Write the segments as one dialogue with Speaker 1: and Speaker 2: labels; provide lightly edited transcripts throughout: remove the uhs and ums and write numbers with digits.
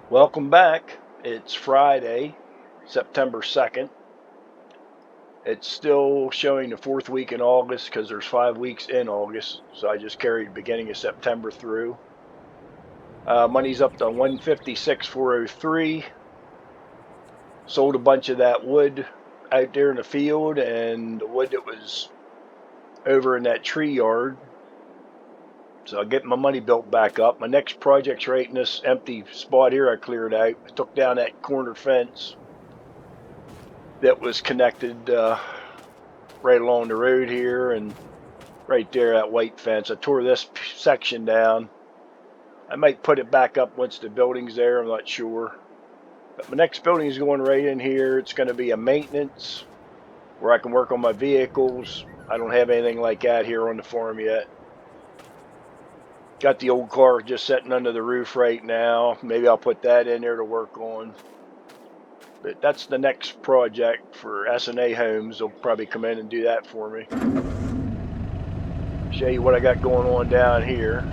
Speaker 1: Welcome back. It's Friday, September 2nd. It's still showing the fourth week in August because there's 5 weeks in August. So I just carried the beginning of September through. Money's up to 156,403. Sold a bunch of that wood out there in the field and the wood that was over in that tree yard. So I'll get my money built back up. My next project's right in this empty spot here I cleared out. I took down that corner fence that was connected right along the road here and right there, that white fence. I tore this section down. I might put it back up once the building's there, I'm not sure. But my next building is going right in here. It's going to be a maintenance where I can work on my vehicles. I don't have anything like that here on the farm yet. Got the old car just sitting under the roof right now. Maybe I'll put that in there to work on. But that's the next project for S&A Homes. They'll probably come in and do that for me. Show you what I got going on down here.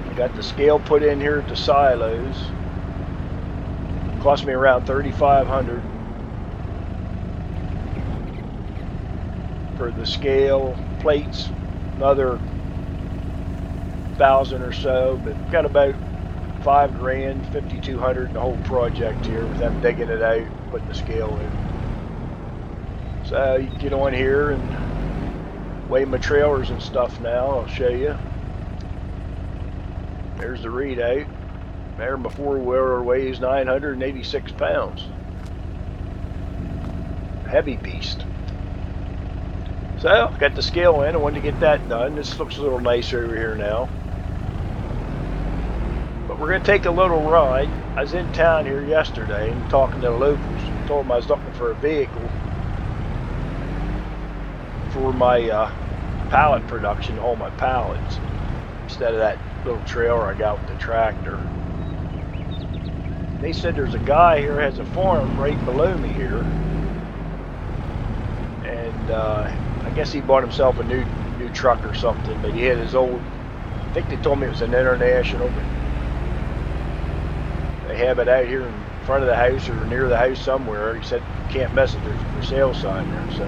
Speaker 1: I got the scale put in here at the silos. Cost me around $3,500 for the scale, plates, another 1,000 or so, but got about $5 grand, 5,200 in the whole project here with them digging it out, putting the scale in. So you get on here and weigh my trailers and stuff now. I'll show you. There's the readout. There, my four-wheeler weighs 986 pounds. Heavy beast. So, got the scale in. I wanted to get that done. This looks a little nicer over here now. But we're going to take a little ride. I was in town here yesterday and talking to the locals. I told them I was looking for a vehicle for my pallet production, all my pallets, instead of that little trailer I got with the tractor. They said there's a guy here who has a farm right below me here, and I guess he bought himself a new truck or something, but he had his old, I think they told me it was an International, but they have it out here in front of the house or near the house somewhere. He said you can't mess it, there's a for sale sign there. So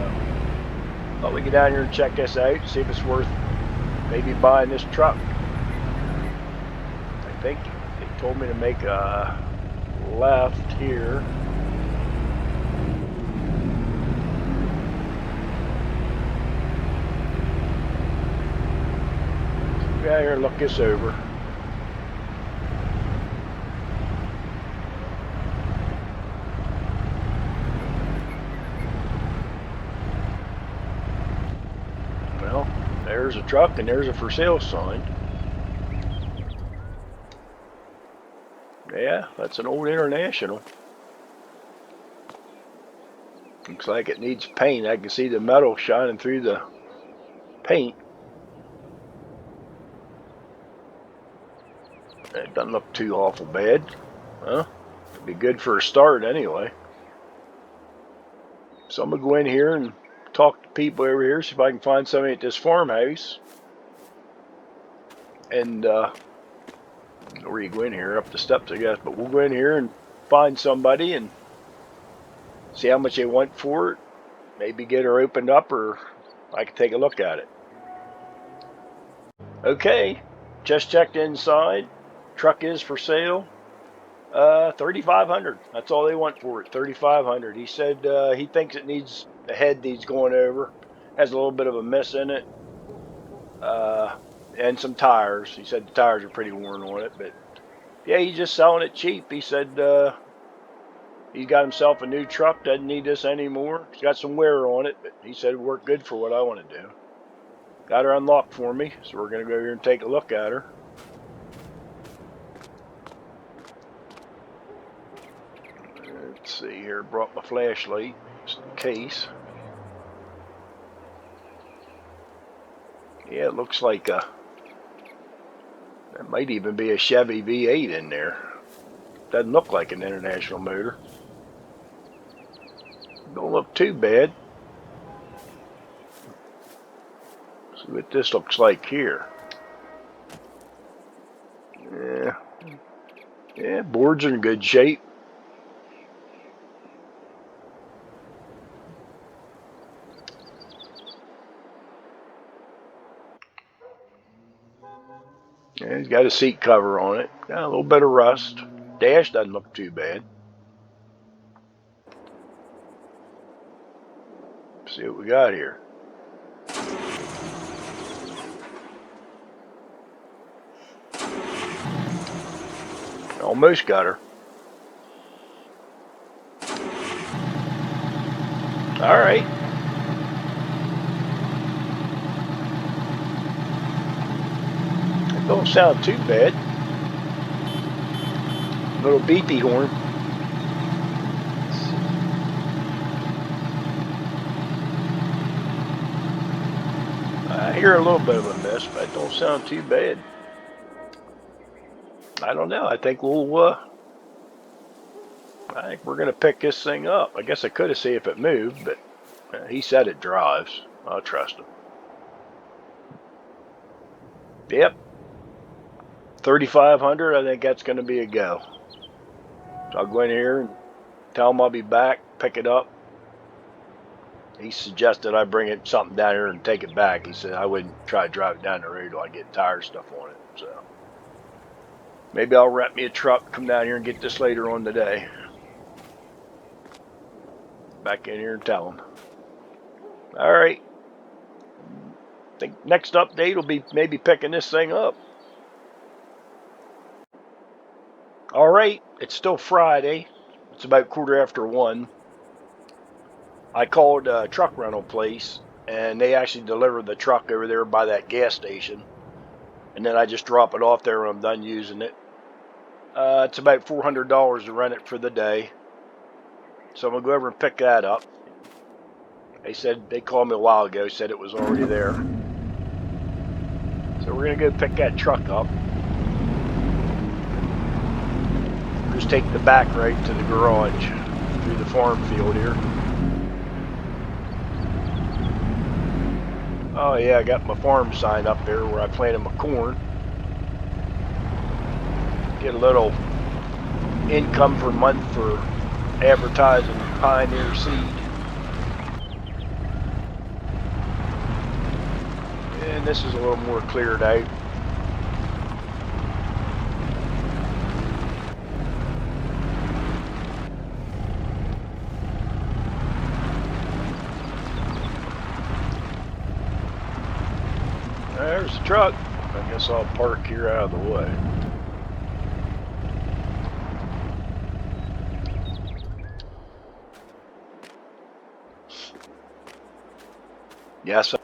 Speaker 1: thought we'd get down here and check this out, see if it's worth maybe buying this truck. I think they told me to make a left here. Let's go out here and look this over. Well, there's a truck and there's a for sale sign. Yeah, that's an old International. Looks like it needs paint. I can see the metal shining through the paint. It doesn't look too awful bad. Huh? It'd be good for a start anyway. So I'm going to go in here and talk to people over here, see if I can find somebody at this farmhouse. And where you go in here, up the steps I guess, but we'll go in here and find somebody and see how much they want for it. Maybe get her opened up, or I can take a look at it. Okay, just checked inside. Truck is for sale. $3,500. That's all they want for it. $3,500. He said he thinks it needs, the head needs going over. Has a little bit of a miss in it. And some tires. He said the tires are pretty worn on it, but yeah, he's just selling it cheap. He said he's got himself a new truck, doesn't need this anymore. It's got some wear on it, but he said it worked good for what I want to do. Got her unlocked for me, so we're going to go here and take a look at her. Let's see here, brought my flashlight just in case. Yeah, it looks like there might even be a Chevy V8 in there. Doesn't look like an International motor. Don't look too bad. See what this looks like here. Yeah, boards are in good shape. Yeah, he's got a seat cover on it. Got a little bit of rust. Dash doesn't look too bad. See what we got here. Almost got her. All right. It don't sound too bad. Little beepy horn. I hear a little bit of a miss, but it don't sound too bad. I don't know. I think we're gonna pick this thing up. I guess I could have seen if it moved, but he said it drives. I'll trust him. Yep. 3,500. I think that's gonna be a go. So I'll go in here and tell him I'll be back, pick it up. He suggested I bring it something down here and take it back. He said I wouldn't try to drive it down the road till I get tire stuff on it. So maybe I'll rent me a truck, come down here and get this later on today. Back in here and tell him. All right. I think next update will be maybe picking this thing up. All right. It's still Friday. It's about 1:15. I called a truck rental place, and they actually delivered the truck over there by that gas station. And then I just drop it off there when I'm done using it. It's about $400 to rent it for the day. So I'm going to go over and pick that up. They called me a while ago, said it was already there. So we're going to go pick that truck up. Just take the back right to the garage through the farm field here. Oh yeah, I got my farm sign up there where I planted my corn. Get a little income per month for advertising Pioneer Seed. And this is a little more cleared out. There's the truck. I guess I'll park here out of the way. Yes.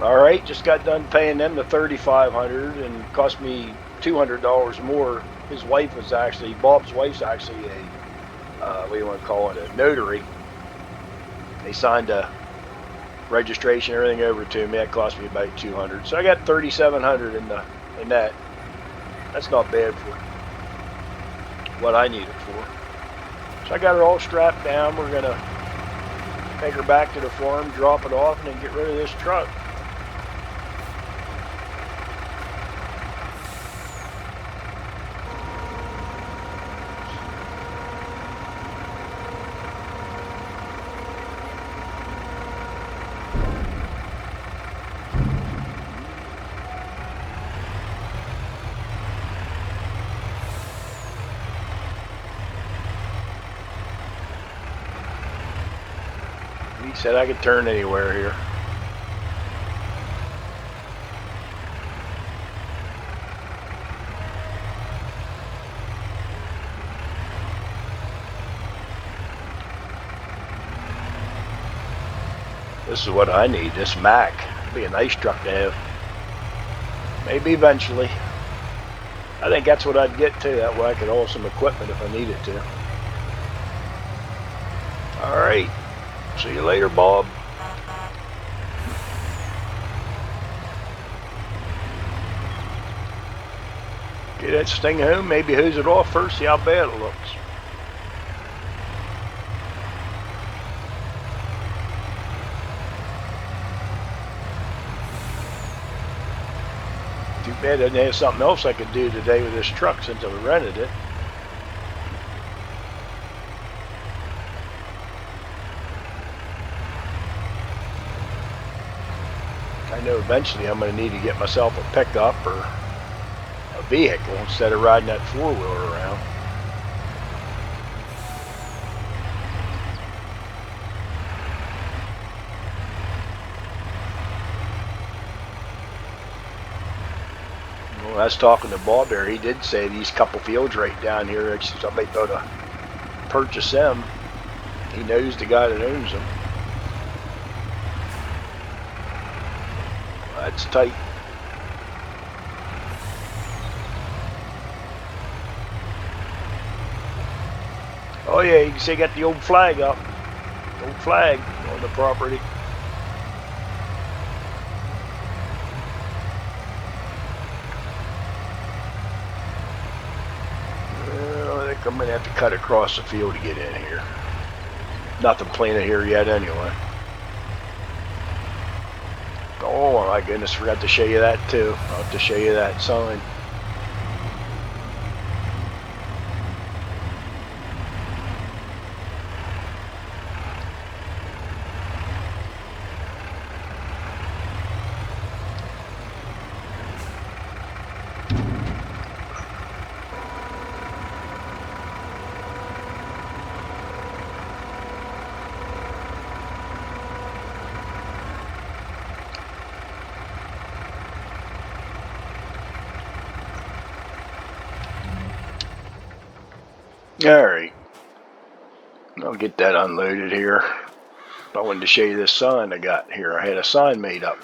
Speaker 1: All right, just got done paying them the $3,500 and cost me $200 more. His wife was actually, Bob's wife's actually a, what do you want to call it, a notary. They signed a registration, everything over to me. That cost me about $200. So I got $3,700 in that. That's not bad for what I need it for. So I got her all strapped down. We're gonna take her back to the farm, drop it off, and then get rid of this truck. He said I could turn anywhere here. This is what I need, this Mac. It'd be a nice truck to have. Maybe eventually. I think that's what I'd get too. That way I could haul some equipment if I needed to. All right. See you later, Bob. Get that thing home, maybe hose it off first, see how bad it looks. Too bad I didn't have something else I could do today with this truck since I rented it. I know eventually I'm going to need to get myself a pickup or a vehicle instead of riding that four-wheeler around. Well, I was talking to Bob there. He did say these couple fields right down here, somebody thought to purchase them. He knows the guy that owns them. That's tight. Oh yeah, you can see got the old flag up. Old flag on the property. Well, I think I'm gonna have to cut across the field to get in here. Nothing planted here yet anyway. Oh my goodness, forgot to show you that too. I'll have to show you that sign. Alright, I'll get that unloaded here. I wanted to show you this sign I got here. I had a sign made up.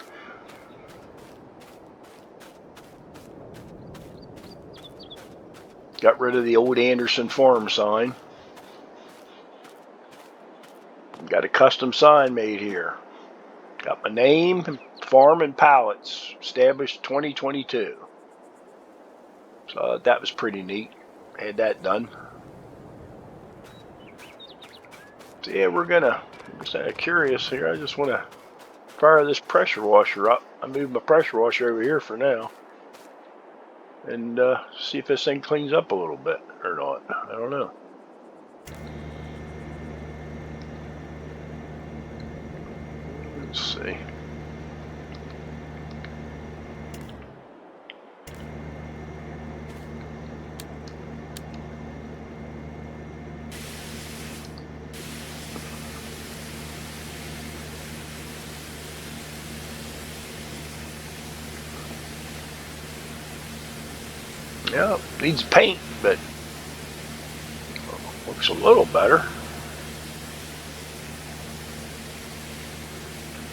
Speaker 1: Got rid of the old Anderson Farm sign. Got a custom sign made here. Got my name, farm and pallets, established 2022. So that was pretty neat. Had that done. So yeah, we're gonna, I'm just curious here. I just want to fire this pressure washer up. I moved my pressure washer over here for now. And see if this thing cleans up a little bit or not. I don't know. Let's see. Yeah, needs paint, but looks a little better.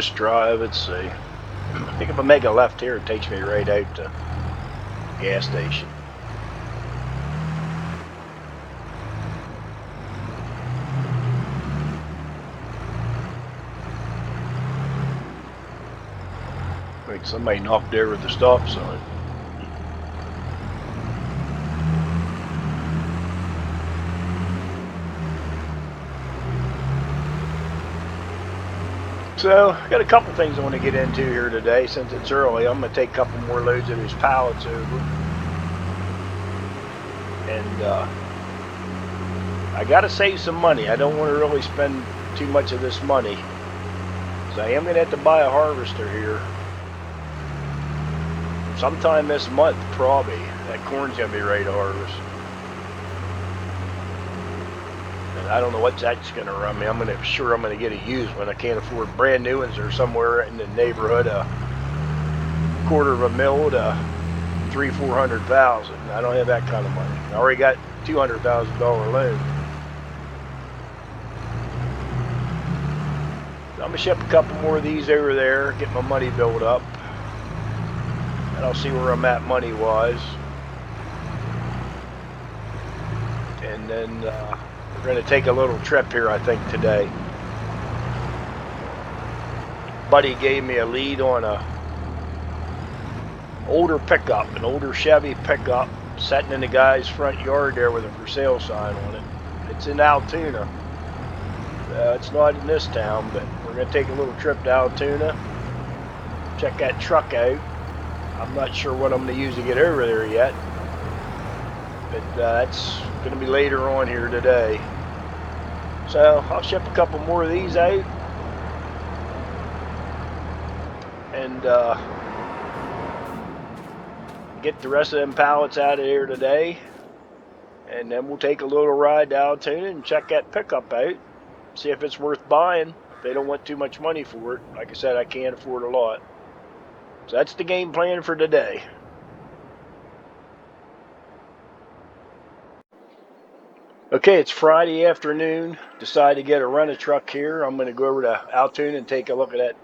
Speaker 1: just drive. Let's see. I think if I make a left here, it takes me right out to the gas station. Like somebody knocked over the stop sign. So, got a couple things I want to get into here today. Since it's early, I'm going to take a couple more loads of these pallets over. And I got to save some money. I don't want to really spend too much of this money. So I am going to have to buy a harvester here. Sometime this month, probably. That corn's going to be ready to harvest. I don't know what that's going to run me. I'm going to get a used one. I can't afford brand new ones. Or somewhere in the neighborhood of $250,000 to $300,000-400,000. I don't have that kind of money. I already got $200,000 loan. So I'm going to ship a couple more of these over there, get my money built up, and I'll see where I'm at money-wise. And then we're going to take a little trip here, I think, today. Buddy gave me a lead on a older pickup, an older Chevy pickup, sitting in the guy's front yard there with a for sale sign on it. It's in Altoona. It's not in this town, but we're going to take a little trip to Altoona, check that truck out. I'm not sure what I'm going to use to get over there yet, but that's going to be later on here today. So I'll ship a couple more of these out, and get the rest of them pallets out of here today, and then we'll take a little ride to Altoona and check that pickup out, see if it's worth buying. If they don't want too much money for it, like I said, I can't afford a lot. So that's the game plan for today. Okay, it's Friday afternoon. Decided to get a rent-a-truck here. I'm going to go over to Altoona and take a look at that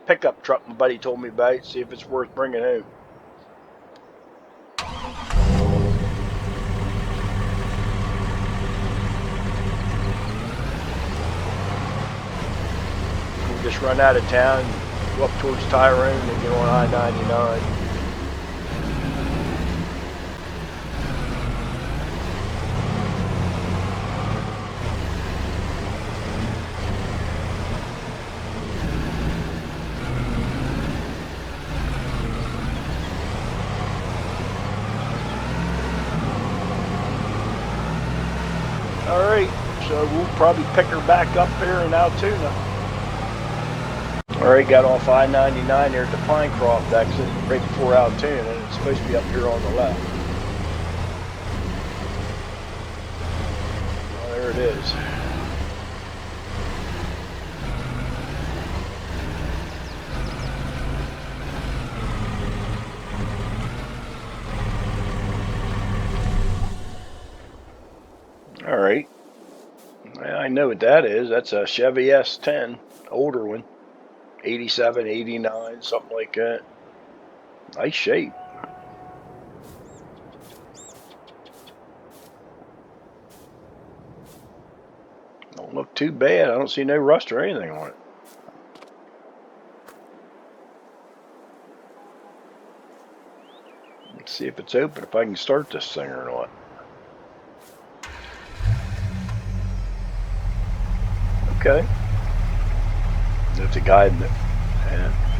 Speaker 1: pickup truck my buddy told me about, see if it's worth bringing home. We'll just run out of town, go up towards Tyrone, and get on I-99. Alright, so we'll probably pick her back up here in Altoona. Alright, got off I-99 here at the Pinecroft exit, right before Altoona, and it's supposed to be up here on the left. Well, there it is. Alright, I know what that is. That's a Chevy S10, older one, 87, 89, something like that. Nice shape. Don't look too bad. I don't see no rust or anything on it. Let's see if it's open, if I can start this thing or not. Okay. That's a guy in the,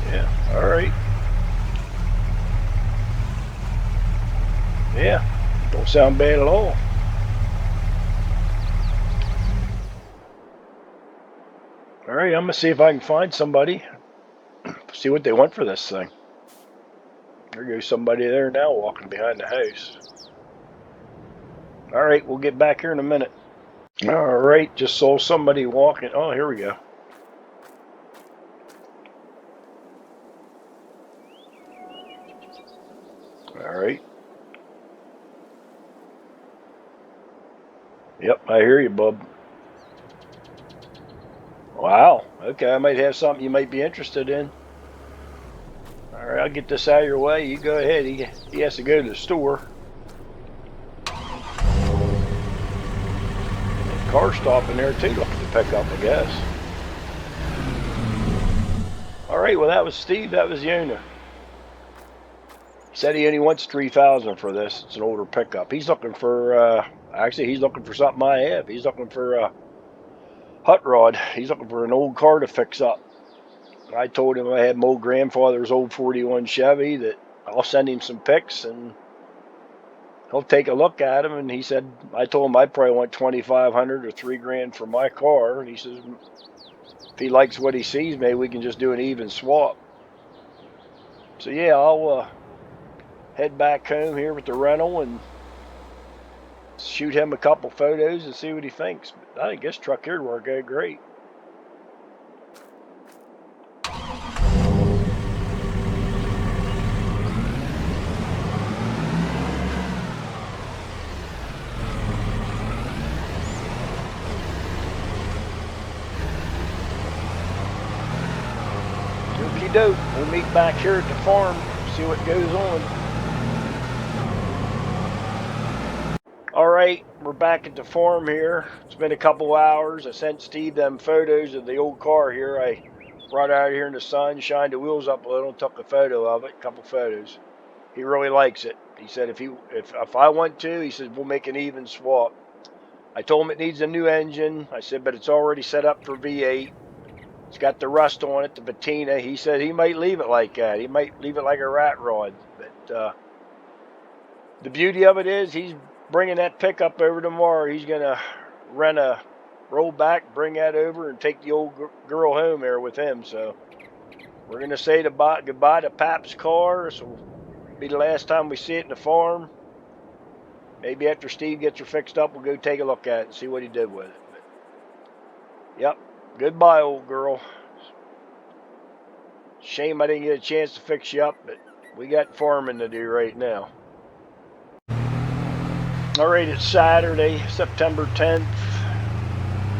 Speaker 1: yeah, alright. Yeah, don't sound bad at all. Alright, I'm gonna see if I can find somebody, see what they want for this thing. There goes somebody there now walking behind the house. Alright, we'll get back here in a minute. Alright, just saw somebody walking. Oh, here we go. Alright. Yep, I hear you, bub. Wow. Okay, I might have something you might be interested in. All right, I'll get this out of your way. You go ahead. He has to go to the store. Car stopping there too, looking to pick up, I guess. All right, well that was Steve. That was Yona. He said he only wants $3,000 for this. It's an older pickup. He's looking for actually he's looking for something I have. He's looking for a hot rod. He's looking for an old car to fix up. I told him I had my old grandfather's old 41 Chevy that I'll send him some pics and he'll take a look at them. And he said, I told him I probably want $2,500 or $3,000 for my car. And he says, if he likes what he sees, maybe we can just do an even swap. So yeah, I'll head back home here with the rental and shoot him a couple photos and see what he thinks. But I think this truck here would work out great. Okie doke. We'll meet back here at the farm, see what goes on. All right, we're back at the farm here. It's been a couple hours. I sent Steve them photos of the old car here. I brought it out here in the sun, shined the wheels up a little, took a photo of it, a couple photos. He really likes it. He said if I want to, he said we'll make an even swap. I told him it needs a new engine. I said, but it's already set up for V8. It's got the rust on it, the patina. He said he might leave it like that. He might leave it like a rat rod. But the beauty of it is he's bringing that pickup over tomorrow. He's going to rent a rollback, bring that over, and take the old girl home there with him. So we're going to say goodbye to Pap's car. So it'll be the last time we see it in the farm. Maybe after Steve gets her fixed up, we'll go take a look at it and see what he did with it. But, yep. Goodbye, old girl. Shame I didn't get a chance to fix you up, but we got farming to do right now. All right, it's Saturday, September 10th.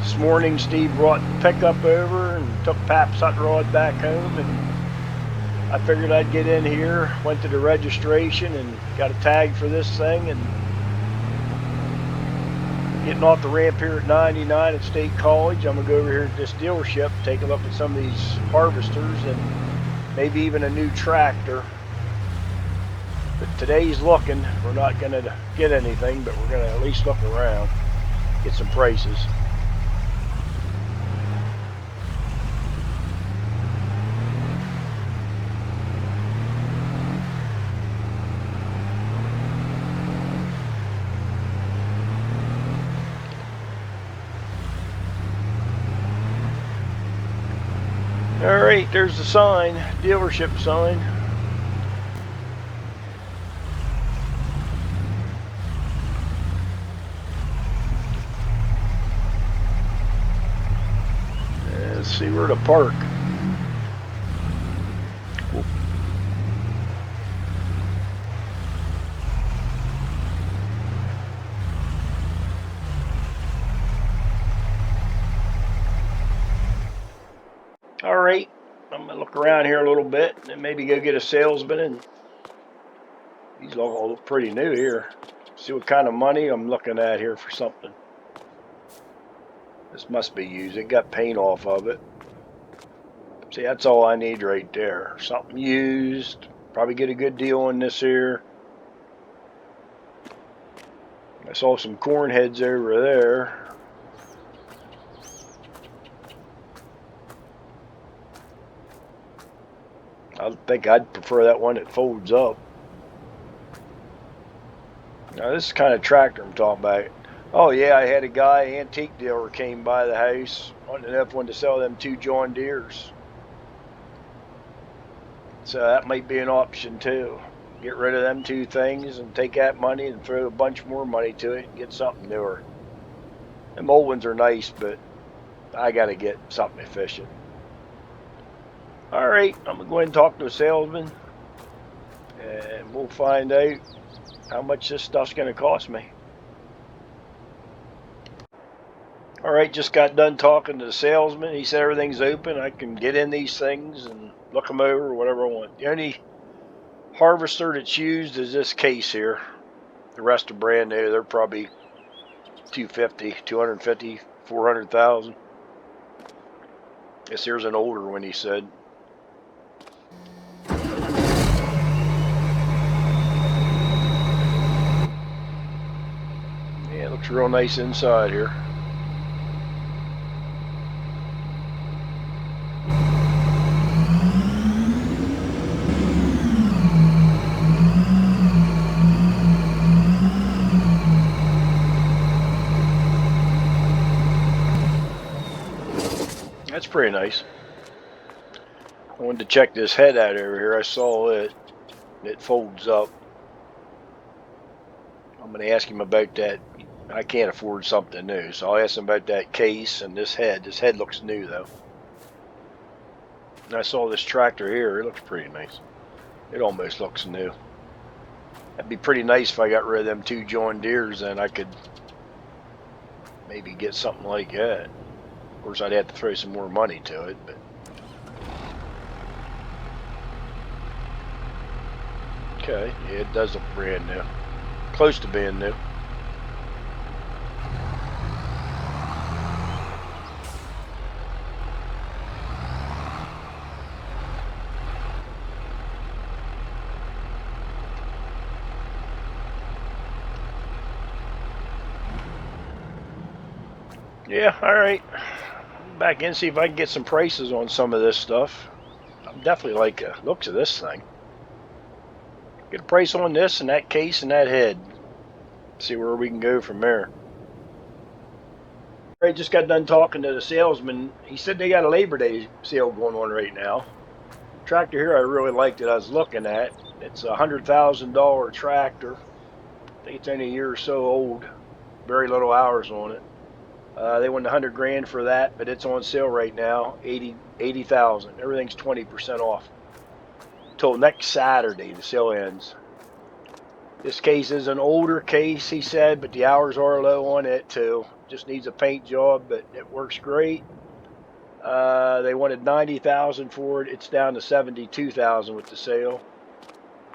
Speaker 1: This morning, Steve brought the pickup over and took Pap's hot rod back home, and I figured I'd get in here, went to the registration and got a tag for this thing, and getting off the ramp here at 99 at State College, I'm going to go over here to this dealership, take a look at some of these harvesters and maybe even a new tractor. But today's looking, we're not going to get anything, but we're going to at least look around, get some prices. All right, there's the sign, dealership sign. Let's see where to park. All right, I'm gonna look around here a little bit and maybe go get a salesman. And these all look pretty new here. See what kind of money I'm looking at here for something. This must be used. It got paint off of it. See, that's all I need right there. Something used. Probably get a good deal on this here. I saw some corn heads over there. I think I'd prefer that one that folds up. Now this is the kind of tractor I'm talking about. Oh yeah, I had a guy, antique dealer, came by the house, wanted to know if I wanted to sell them 2 John Deeres. So that might be an option too. Get rid of them 2 things and take that money and throw a bunch more money to it and get something newer. Them old ones are nice, but I gotta get something efficient. All right, I'm gonna go ahead and talk to a salesman and we'll find out how much this stuff's gonna cost me. Alright, just got done talking to the salesman. He said everything's open. I can get in these things and look them over or whatever I want. The only harvester that's used is this case here. The rest are brand new. They're probably 250, 400,000. Guess here's an older one, he said. Yeah, it looks real nice inside here. That's pretty nice. I wanted to check this head out over here. I saw it. It folds up. I'm going to ask him about that. I can't afford something new, so I'll ask him about that case and this head. This head looks new, though. And I saw this tractor here. It looks pretty nice. It almost looks new. That'd be pretty nice if I got rid of them 2 John Deeres, and I could maybe get something like that. Of course, I'd have to throw some more money to it, but... Okay, yeah, it does look brand new. Close to being new. Yeah, alright. Back in, see if I can get some prices on some of this stuff. I'm definitely like the looks of this thing. Get a price on this and that case and that head. See where we can go from there. I just got done talking to the salesman. He said they got a Labor Day sale going on right now. Tractor here I really liked it. I was looking at. It's a $100,000 tractor. I think it's only a year or so old. Very little hours on it. They wanted 100 grand for that, but it's on sale right now. 80,000. Everything's 20% off. Till next Saturday, the sale ends. This case is an older case, he said, but the hours are low on it too. Just needs a paint job, but it works great. They wanted 90,000 for it. It's down to 72,000 with the sale.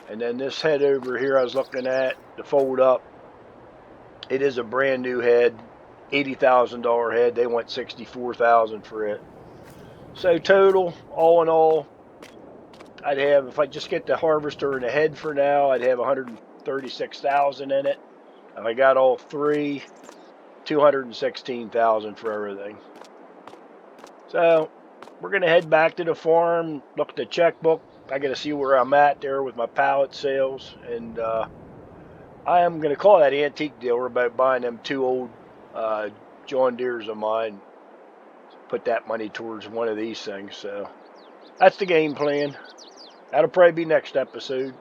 Speaker 1: And then this head over here I was looking at, the fold up. It is a brand new head, $80,000 head. They want 64,000 for it. So total, all in all, I'd have, if I just get the harvester and the head for now, I'd have 136,000 in it. If I got all 3, 216,000 for everything. So we're gonna head back to the farm, look at the checkbook. I gotta see where I'm at there with my pallet sales, and I am gonna call that antique dealer about buying them 2 old John Deeres of mine. Put that money towards one of these things. So that's the game plan. That'll probably be next episode.